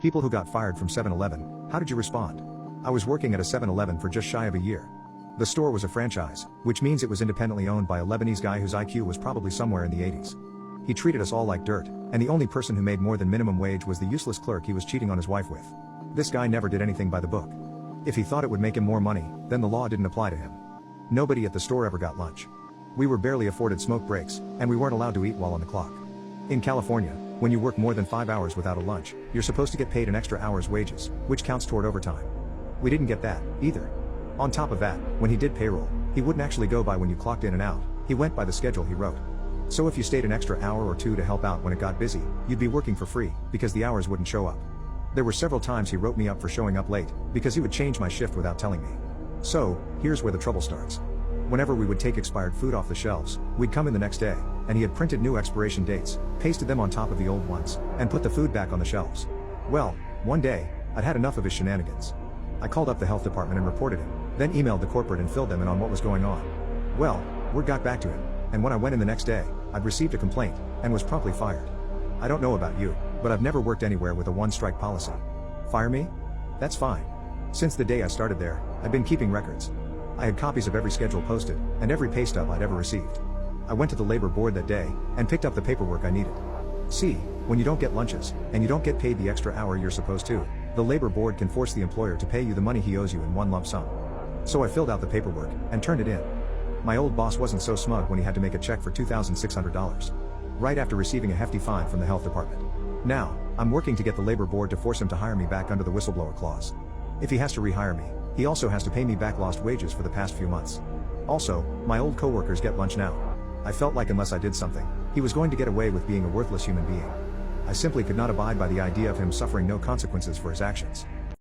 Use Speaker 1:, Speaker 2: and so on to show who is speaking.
Speaker 1: People who got fired from 7-Eleven, how did you respond? I was working at a 7-Eleven for just shy of a year. The store was a franchise, which means it was independently owned by a Lebanese guy whose IQ was probably somewhere in the 80s. He treated us all like dirt, and the only person who made more than minimum wage was the useless clerk he was cheating on his wife with. This guy never did anything by the book. If he thought it would make him more money, then the law didn't apply to him. Nobody at the store ever got lunch. We were barely afforded smoke breaks, and we weren't allowed to eat while on the clock. In California, when you work more than 5 hours without a lunch, you're supposed to get paid an extra hour's wages, which counts toward overtime. We didn't get that, either. On top of that, when he did payroll, he wouldn't actually go by when you clocked in and out, he went by the schedule he wrote. So if you stayed an extra hour or two to help out when it got busy, you'd be working for free, because the hours wouldn't show up. There were several times he wrote me up for showing up late, because he would change my shift without telling me. So, here's where the trouble starts. Whenever we would take expired food off the shelves, we'd come in the next day, and he had printed new expiration dates, pasted them on top of the old ones, and put the food back on the shelves. Well, one day, I'd had enough of his shenanigans. I called up the health department and reported him, then emailed the corporate and filled them in on what was going on. Well, word got back to him, and when I went in the next day, I'd received a complaint, and was promptly fired. I don't know about you, but I've never worked anywhere with a one-strike policy. Fire me? That's fine. Since the day I started there, I'd been keeping records. I had copies of every schedule posted, and every pay stub I'd ever received. I went to the labor board that day, and picked up the paperwork I needed. See, when you don't get lunches, and you don't get paid the extra hour you're supposed to, the labor board can force the employer to pay you the money he owes you in one lump sum. So I filled out the paperwork, and turned it in. My old boss wasn't so smug when he had to make a check for $2,600. Right after receiving a hefty fine from the health department. Now, I'm working to get the labor board to force him to hire me back under the whistleblower clause. If he has to rehire me, he also has to pay me back lost wages for the past few months. Also, my old coworkers get lunch now. I felt like unless I did something, he was going to get away with being a worthless human being. I simply could not abide by the idea of him suffering no consequences for his actions.